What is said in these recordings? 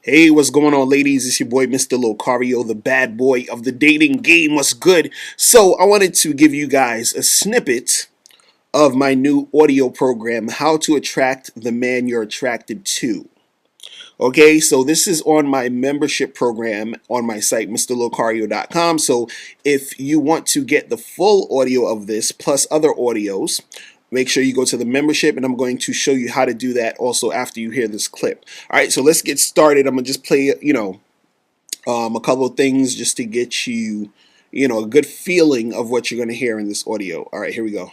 Hey, what's going on, ladies? It's your boy, Mr. Locario, the bad boy of the dating game. What's good? So, I wanted to give you guys a snippet of my new audio program, How to Attract the Man You're Attracted to. Okay, so this is on my membership program on my site, MrLocario.com. So, if you want to get the full audio of this plus other audios, make sure you go to the membership, and I'm going to show you how to do that also after you hear this clip. All right, so let's get started. I'm gonna just play, a couple of things just to get you, a good feeling of what you're gonna hear in this audio. All right, here we go.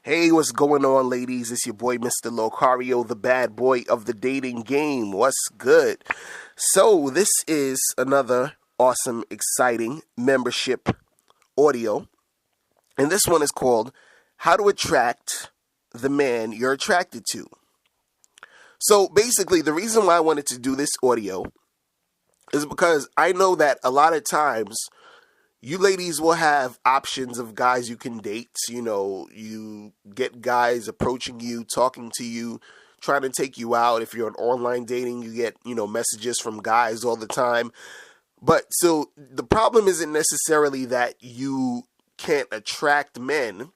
Hey, what's going on, ladies? It's your boy, Mr. Locario, the bad boy of the dating game. What's good? So, this is another awesome, exciting membership audio. And this one is called How to Attract the Man You're Attracted to. So, basically, the reason why I wanted to do this audio is because I know that a lot of times you ladies will have options of guys you can date. You get guys approaching you, talking to you, trying to take you out. If you're on online dating, you get, messages from guys all the time. But so the problem isn't necessarily that you can't attract men,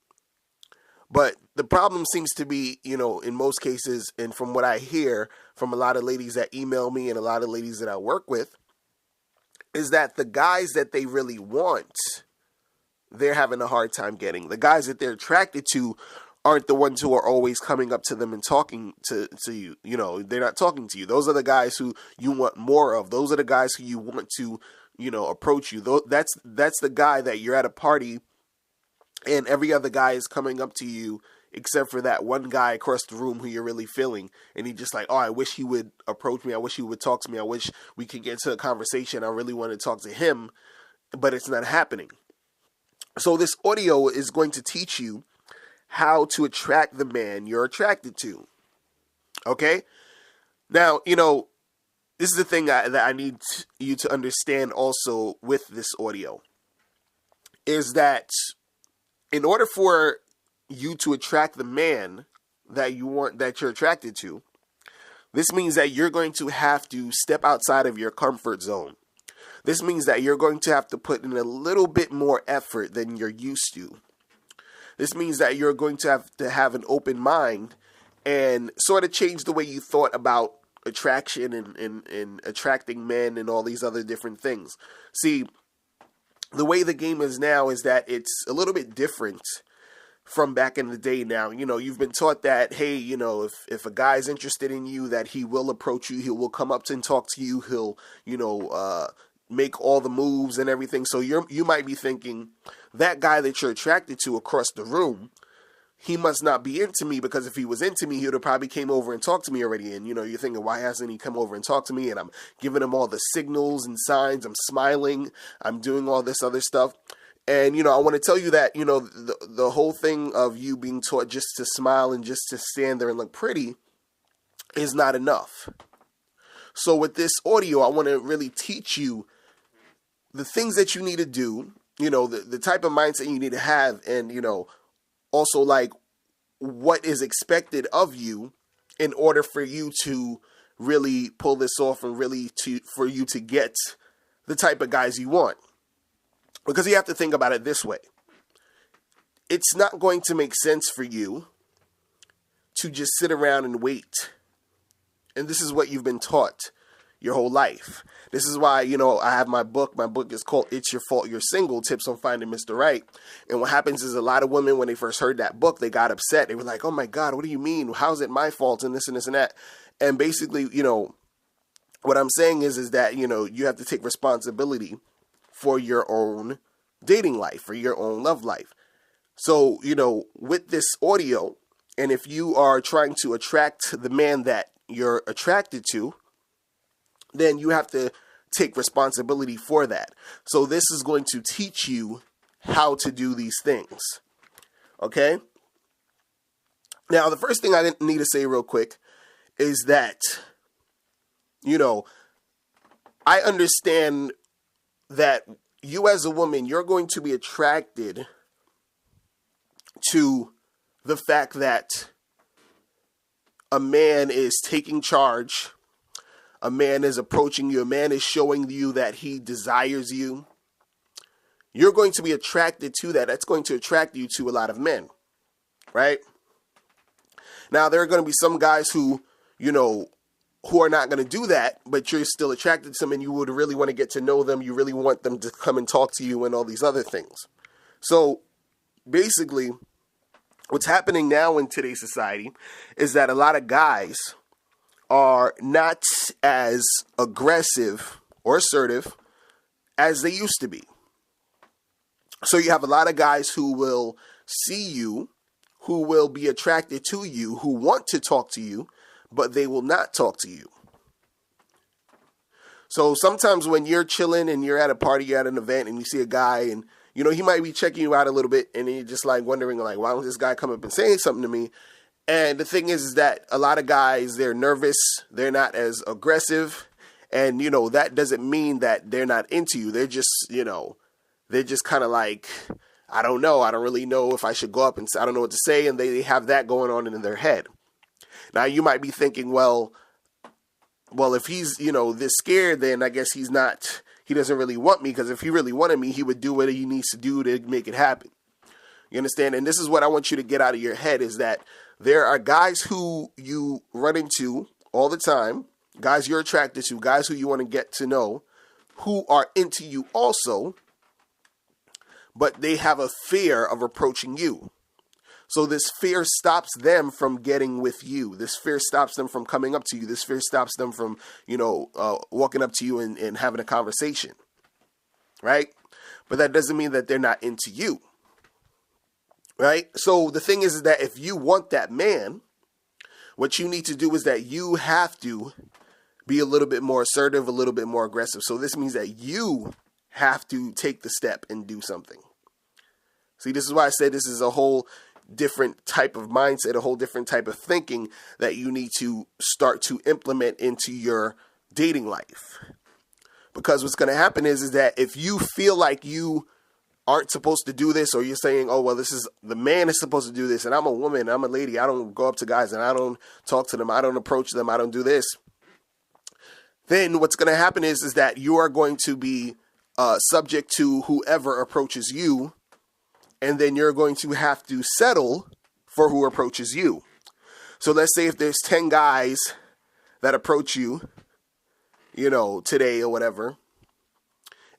but the problem seems to be, in most cases, and from what I hear from a lot of ladies that email me and a lot of ladies that I work with, is that the guys that they really want, they're having a hard time getting. The guys that they're attracted to aren't the ones who are always coming up to them and talking to you. They're not talking to you. Those are the guys who you want more of. Those are the guys who you want to, approach you. That's the guy that you're at a party and every other guy is coming up to you except for that one guy across the room who you're really feeling. And he's just like, oh, I wish he would approach me. I wish he would talk to me. I wish we could get into a conversation. I really want to talk to him, but it's not happening. So this audio is going to teach you how to attract the man you're attracted to. Okay? Now, this is the thing that I need you to understand also with this audio, is that in order for you to attract the man that you're attracted to, this means that you're going to have to step outside of your comfort zone. This means that you're going to have to put in a little bit more effort than you're used to. This means that you're going to have an open mind and sort of change the way you thought about attraction and attracting men and all these other different things. See, the way the game is now is that it's a little bit different from back in the day now. You've been taught that, hey, if a guy's interested in you, that he will approach you, he will come up to and talk to you, he'll, make all the moves and everything. So you might be thinking, that guy that you're attracted to across the room, he must not be into me, because if he was into me, he would have probably came over and talked to me already. And, you're thinking, why hasn't he come over and talked to me? And I'm giving him all the signals and signs. I'm smiling. I'm doing all this other stuff. And, I want to tell you that, the whole thing of you being taught just to smile and just to stand there and look pretty is not enough. So with this audio, I want to really teach you the things that you need to do, the type of mindset you need to have, and, also like what is expected of you in order for you to really pull this off and really for you to get the type of guys you want. Because you have to think about it this way. It's not going to make sense for you to just sit around and wait. And this is what you've been taught your whole life. This is why, I have my book. My book is called It's Your Fault You're Single, Tips on Finding Mr. Right. And what happens is a lot of women, when they first heard that book, they got upset. They were like, oh my God, what do you mean? How's it my fault? And this and this and that. And basically, what I'm saying is that, you have to take responsibility for your own dating life, for your own love life. So, with this audio, and if you are trying to attract the man that you're attracted to, then you have to take responsibility for that. So this is going to teach you how to do these things. Okay? Now, the first thing I need to say real quick is that, I understand that you as a woman, you're going to be attracted to the fact that a man is taking charge, a man is approaching you, a man is showing you that he desires you, you're going to be attracted to that. That's going to attract you to a lot of men, right? Now, there are going to be some guys who, who are not going to do that, but you're still attracted to them and you would really want to get to know them. You really want them to come and talk to you and all these other things. So basically, what's happening now in today's society is that a lot of guys are not as aggressive or assertive as they used to be. So you have a lot of guys who will see you, who will be attracted to you, who want to talk to you, but they will not talk to you. So sometimes when you're chilling and you're at a party, you're at an event, and you see a guy and, he might be checking you out a little bit, and you're just like wondering, like, why don't this guy come up and say something to me? And the thing is that a lot of guys, they're nervous, they're not as aggressive, and, that doesn't mean that they're not into you. They're just, they're just kind of like, I don't know. I don't really know if I should go up and I don't know what to say. And they have that going on in their head. Now, you might be thinking, well, if he's, this scared, then I guess he doesn't really want me, because if he really wanted me, he would do what he needs to do to make it happen. You understand? And this is what I want you to get out of your head, is that there are guys who you run into all the time, guys you're attracted to, guys who you want to get to know, who are into you also, but they have a fear of approaching you. So this fear stops them from getting with you. This fear stops them from coming up to you. This fear stops them from, walking up to you and having a conversation, right? But that doesn't mean that they're not into you, right? So the thing is that if you want that man, what you need to do is that you have to be a little bit more assertive, a little bit more aggressive. So this means that you have to take the step and do something. See, this is why I said this is a whole different type of mindset, a whole different type of thinking that you need to start to implement into your dating life. Because what's going to happen is that if you feel like you aren't supposed to do this, or you're saying, oh, well, the man is supposed to do this, and I'm a woman, I'm a lady, I don't go up to guys and I don't talk to them, I don't approach them, I don't do this, then what's going to happen is that you are going to be subject to whoever approaches you. And then you're going to have to settle for who approaches you. So let's say if there's 10 guys that approach you, today or whatever,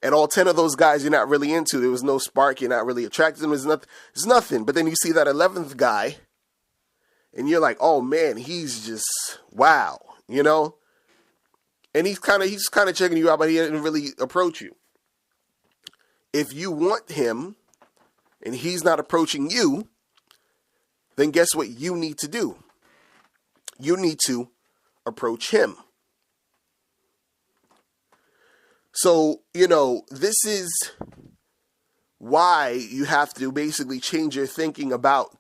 and all 10 of those guys you're not really into, there was no spark, you're not really attracted to them, there's nothing. But then you see that 11th guy, and you're like, oh man, he's just, wow, And he's kind of checking you out, but he didn't really approach you. If you want him, and he's not approaching you, then guess what you need to do? You need to approach him. So, this is why you have to basically change your thinking about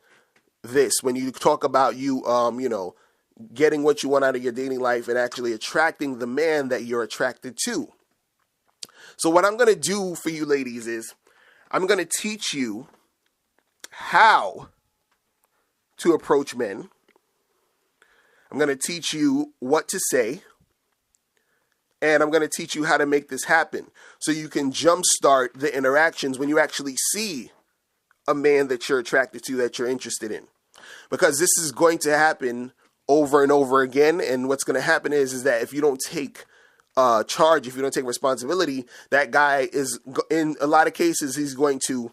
this. When you talk about you, getting what you want out of your dating life and actually attracting the man that you're attracted to. So what I'm going to do for you ladies is, I'm going to teach you how to approach men. I'm going to teach you what to say. And I'm going to teach you how to make this happen so you can jumpstart the interactions when you actually see a man that you're attracted to, that you're interested in. Because this is going to happen over and over again. And what's going to happen is that if you don't take charge, if you don't take responsibility, that guy is, in a lot of cases, he's going to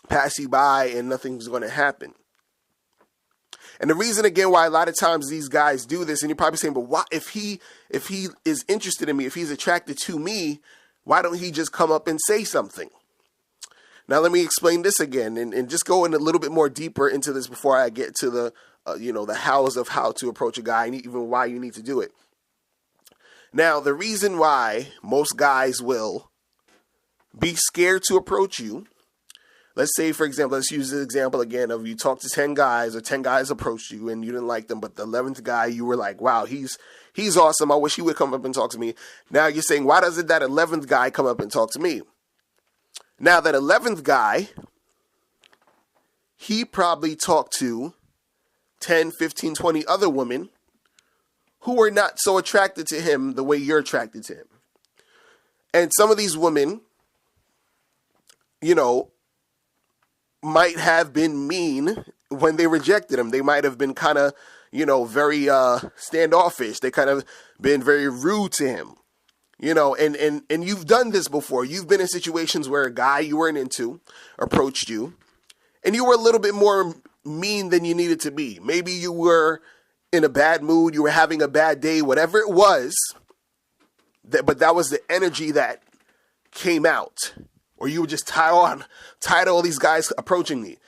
pass you by and nothing's going to happen. And the reason, again, why a lot of times these guys do this, and you're probably saying, but why, if he is interested in me, if he's attracted to me, why don't he just come up and say something? Now, let me explain this again and just go in a little bit more deeper into this before I get to the, the hows of how to approach a guy and even why you need to do it. Now, the reason why most guys will be scared to approach you, let's say, for example, let's use the example again of you talk to 10 guys or 10 guys approached you and you didn't like them, but the 11th guy, you were like, wow, he's awesome. I wish he would come up and talk to me. Now you're saying, why doesn't that 11th guy come up and talk to me? Now that 11th guy, he probably talked to 10, 15, 20 other women who are not so attracted to him the way you're attracted to him. And some of these women, you know, might have been mean when they rejected him. They might have been kind of, you know, very standoffish. They kind of been very rude to him. You know, and you've done this before. You've been in situations where a guy you weren't into approached you, and you were a little bit more mean than you needed to be. Maybe you were in a bad mood, you were having a bad day, whatever it was, but that was the energy that came out. Or you were just tired of all these guys approaching me.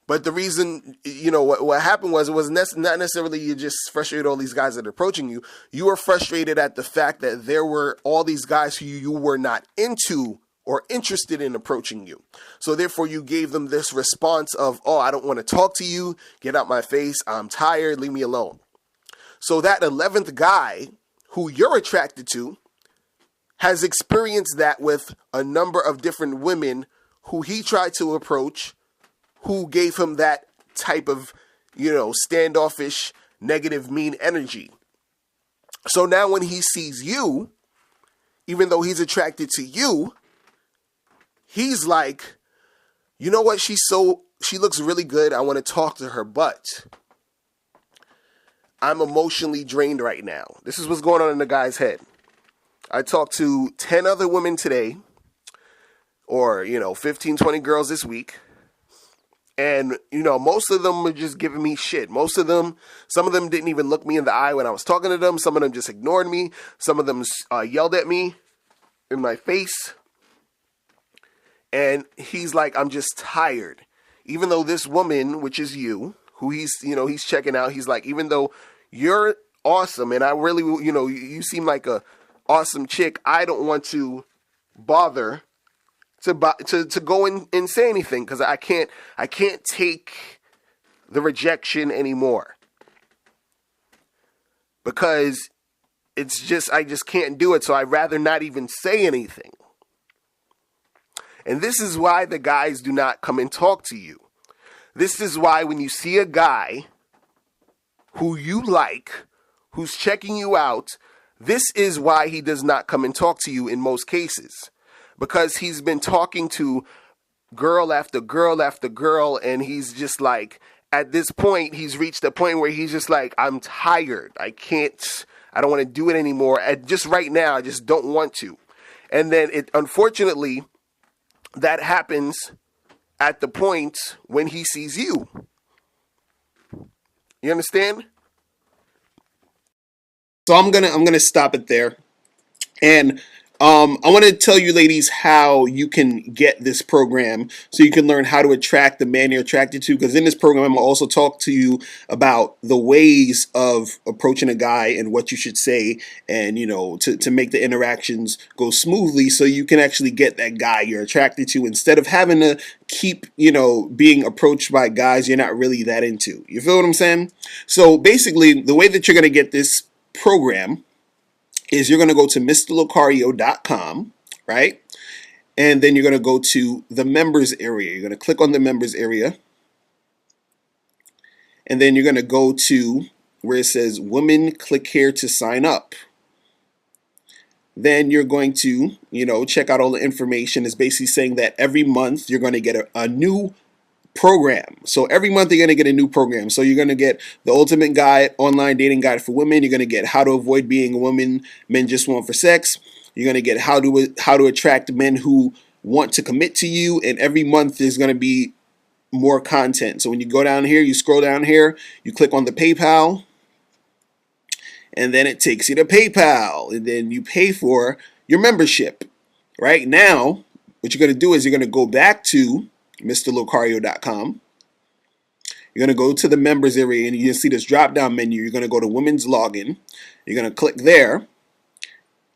But the reason, you know, what happened was, it was not necessarily you just frustrated all these guys that are approaching you. You were frustrated at the fact that there were all these guys who you were not into or interested in approaching you. So therefore you gave them this response of, oh, I don't want to talk to you. Get out my face. I'm tired. Leave me alone. So that 11th guy who you're attracted to has experienced that with a number of different women who he tried to approach, who gave him that type of, you know, standoffish, negative, mean energy. So now when he sees you, even though he's attracted to you, he's like, you know what, she looks really good. I want to talk to her, but I'm emotionally drained right now. This is what's going on in the guy's head. I talked to 10 other women today, or, you know, 15, 20 girls this week. And, you know, most of them were just giving me shit. Some of them didn't even look me in the eye when I was talking to them. Some of them just ignored me. Some of them yelled at me in my face. And he's like, I'm just tired. Even though this woman, which is you, who he's checking out, he's like, even though you're awesome and I really, you know, you seem like a awesome chick, I don't want to bother to go and say anything, because I can't take the rejection anymore, because I just can't do it. So I'd rather not even say anything. And this is why the guys do not come and talk to you. This is why when you see a guy who you like, who's checking you out, this is why he does not come and talk to you in most cases. Because he's been talking to girl after girl after girl, and he's just like, at this point, he's reached a point where he's just like, I'm tired. I don't want to do it anymore. Just right now, I just don't want to. And then unfortunately, that happens at the point when he sees you. You understand? So I'm gonna stop it there. And I want to tell you ladies how you can get this program so you can learn how to attract the man you're attracted to. Because in this program, I'm going to also talk to you about the ways of approaching a guy and what you should say, and, you know, to make the interactions go smoothly so you can actually get that guy you're attracted to, instead of having to keep, you know, being approached by guys you're not really that into. You feel what I'm saying? So basically, the way that you're going to get this program is you're going to go to MrLocario.com, right? And then you're going to go to the members area. You're going to click on the members area. And then you're going to go to where it says women, click here to sign up. Then you're going to, you know, check out all the information. It's basically saying that every month you're going to get a new program. So every month you're going to get a new program. So you're going to get the ultimate guide, online dating guide for women. You're going to get how to avoid being a woman men just want for sex. You're going to get how to attract men who want to commit to you. And every month there's going to be more content. So when you go down here, you scroll down here, you click on the PayPal, and then it takes you to PayPal, and then you pay for your membership. Right now, what you're going to do is you're going to go back to MrLocario.com. You're going to go to the members area, and you see this drop down menu. You're going to go to women's login. You're going to click there,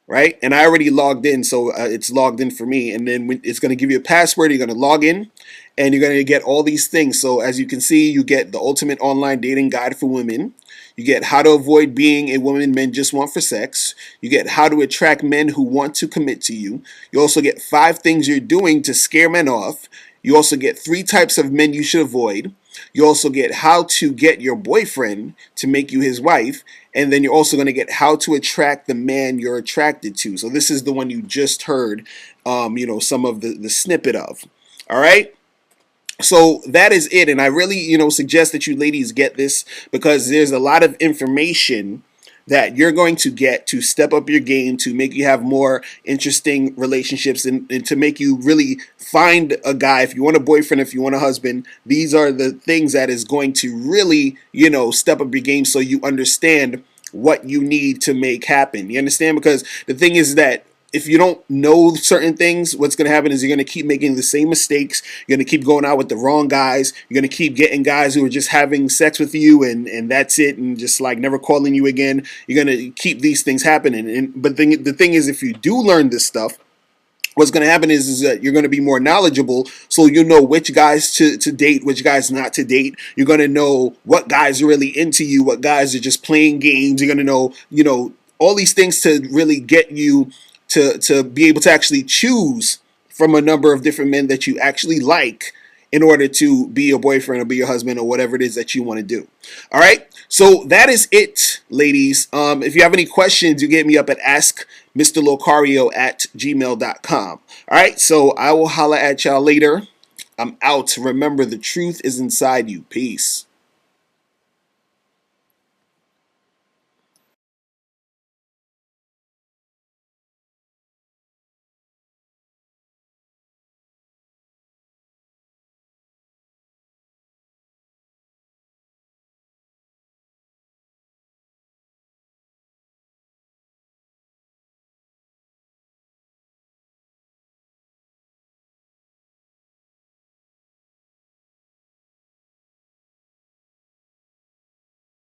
right? And I already logged in, so it's logged in for me. And then it's going to give you a password. You're going to log in, and you're going to get all these things. So as you can see, you get the ultimate online dating guide for women. You get how to avoid being a woman men just want for sex. You get how to attract men who want to commit to you. You also get 5 things you're doing to scare men off. You also get 3 types of men you should avoid. You also get how to get your boyfriend to make you his wife. And then you're also going to get how to attract the man you're attracted to. So this is the one you just heard, some of the snippet of. All right. So that is it. And I really, suggest that you ladies get this, because there's a lot of information that you're going to get to step up your game, to make you have more interesting relationships, and to make you really find a guy. If you want a boyfriend, if you want a husband, these are the things that is going to really, step up your game, so you understand what you need to make happen. You understand? Because the thing is that if you don't know certain things, what's going to happen is you're going to keep making the same mistakes. You're going to keep going out with the wrong guys. You're going to keep getting guys who are just having sex with you, and that's it, and just like never calling you again. You're going to keep these things happening. But the thing is, if you do learn this stuff, what's going to happen is that you're going to be more knowledgeable, so you'll know which guys to date, which guys not to date. You're going to know what guys are really into you, what guys are just playing games. You're going to know, all these things to really get you to be able to actually choose from a number of different men that you actually like, in order to be your boyfriend or be your husband or whatever it is that you want to do. All right. So that is it, ladies. If you have any questions, you get me up at askmrlocario@gmail.com. All right. So I will holla at y'all later. I'm out. Remember, the truth is inside you. Peace.